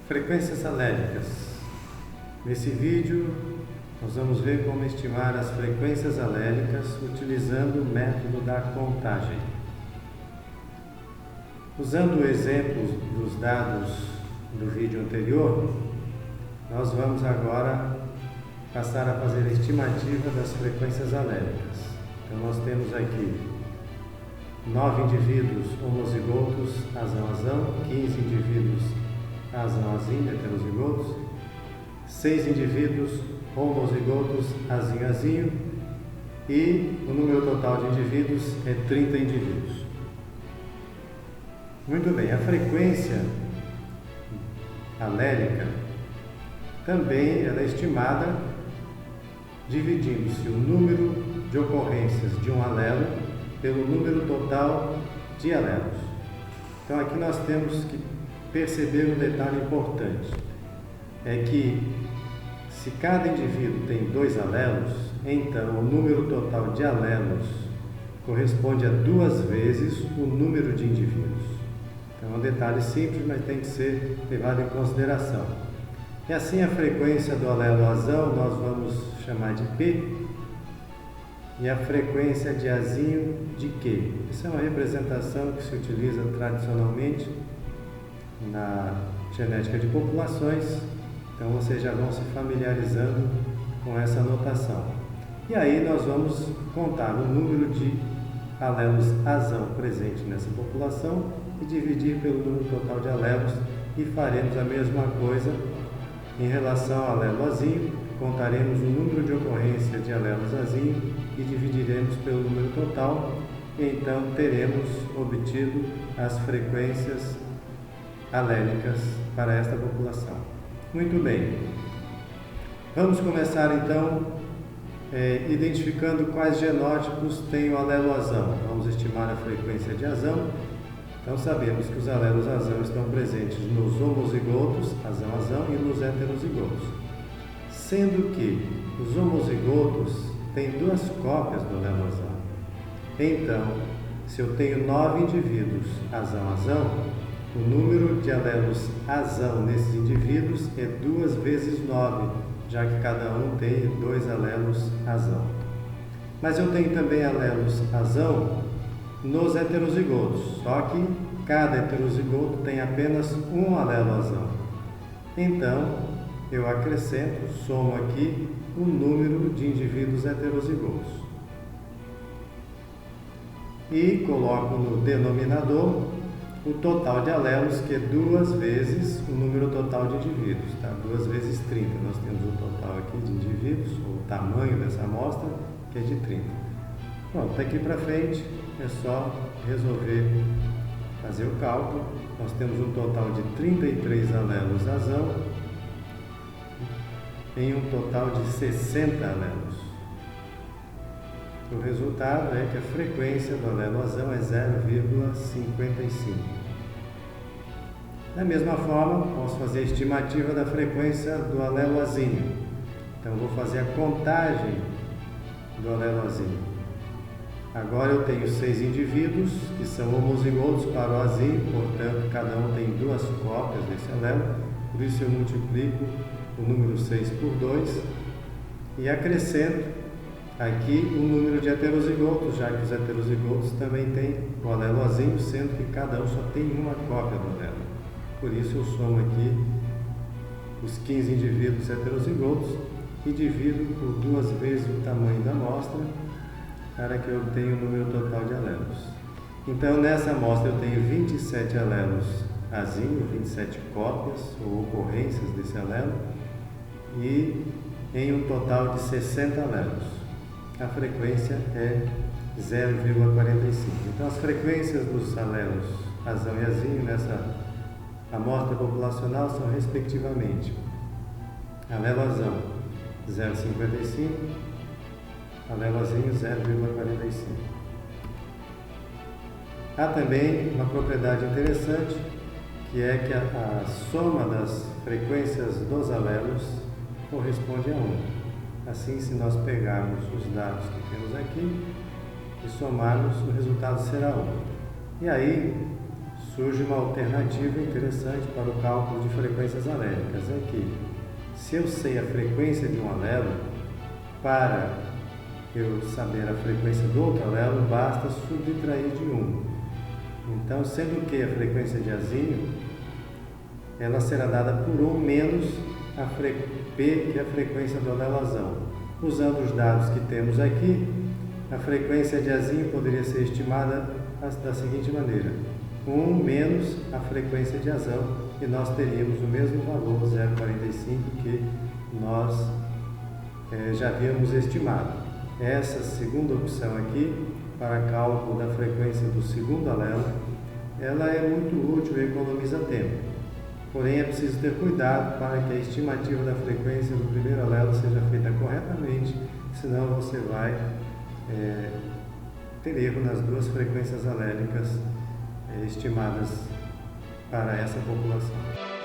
Frequências alélicas. Nesse vídeo, nós vamos ver como estimar as frequências alélicas utilizando o método da contagem. Usando o exemplo dos dados do vídeo anterior, nós vamos agora passar a fazer a estimativa das frequências alélicas. Então, nós temos aqui 9 indivíduos homozigotos azão-azão, 15 indivíduos azão-azinho, heterozigotos, 6 indivíduos homozigotos azinho-azinho e o número total de indivíduos é 30 indivíduos. Muito bem, a frequência alélica também ela é estimada dividindo-se o número de ocorrências de um alelo pelo número total de alelos. Então aqui nós temos que perceber um detalhe importante, é que se cada indivíduo tem 2 alelos, então o número total de alelos corresponde a 2 vezes o número de indivíduos. Então é um detalhe simples, mas tem que ser levado em consideração. E assim a frequência do alelo azão nós vamos chamar de P e a frequência de azinho de Q. Isso é uma representação que se utiliza tradicionalmente na genética de populações, então vocês já vão se familiarizando com essa notação. E aí nós vamos contar o número de alelos azão presente nessa população e dividir pelo número total de alelos e faremos a mesma coisa em relação ao alelo azinho, contaremos o número de ocorrência de alelos azinho e dividiremos pelo número total e então teremos obtido as frequências alélicas para esta população. Muito bem, vamos começar então identificando quais genótipos tem o alelo azão. Vamos estimar a frequência de azão. Então sabemos que os alelos azão estão presentes nos homozigotos, azão-azão, e nos heterozigotos. Sendo que os homozigotos têm 2 cópias do alelo azão. Então, se eu tenho 9 indivíduos azão-azão, o número de alelos azão nesses indivíduos é 2 vezes 9, já que cada um tem 2 alelos azão. Mas eu tenho também alelos azão nos heterozigotos, só que cada heterozigoto tem apenas um alelo azão. Então, eu acrescento, somo aqui o número de indivíduos heterozigotos. E coloco no denominador o total de alelos, que é 2 vezes o número total de indivíduos, tá? 2 vezes 30. Nós temos o total aqui de indivíduos, o tamanho dessa amostra, que é de 30. Pronto, daqui para frente é só resolver fazer o cálculo. Nós temos um total de 33 alelos azão em um total de 60 alelos. O resultado é que a frequência do alelo azão é 0,55. Da mesma forma, posso fazer a estimativa da frequência do alelo azinho. Então, vou fazer a contagem do alelo azinho. Agora eu tenho 6 indivíduos que são homozigotos para o azinho, portanto, cada um tem 2 cópias desse alelo, por isso eu multiplico o número 6 por 2 e acrescento aqui o número de heterozigotos, já que os heterozigotos também têm o alelo azinho, sendo que cada um só tem uma cópia do alelo. Por isso eu somo aqui os 15 indivíduos heterozigotos e divido por 2 vezes o tamanho da amostra para que eu obtenha o número total de alelos. Então nessa amostra eu tenho 27 alelos azinho, 27 cópias ou ocorrências desse alelo e em um total de 60 alelos. A frequência é 0,45. Então as frequências dos alelos azão e azinho nessa amostra populacional são respectivamente alelo azão 0,55, alelo azinho 0,45. Há também uma propriedade interessante, que é que a soma das frequências dos alelos corresponde a 1. Assim, se nós pegarmos os dados que temos aqui e somarmos, o resultado será 1. E aí, surge uma alternativa interessante para o cálculo de frequências alélicas. É que, se eu sei a frequência de um alelo, para eu saber a frequência do outro alelo, basta subtrair de um. Então, sendo que a frequência de azinho, ela será dada por 1 menos a P, que é a frequência do alelo azão. Usando os dados que temos aqui, a frequência de azinho poderia ser estimada da seguinte maneira: 1 menos a frequência de azão, e nós teríamos o mesmo valor, 0,45, que nós já havíamos estimado. Essa segunda opção aqui, para cálculo da frequência do segundo alelo, ela é muito útil e economiza tempo. Porém, é preciso ter cuidado para que a estimativa da frequência do primeiro alelo seja feita corretamente, senão você vai ter erro nas duas frequências alélicas estimadas para essa população.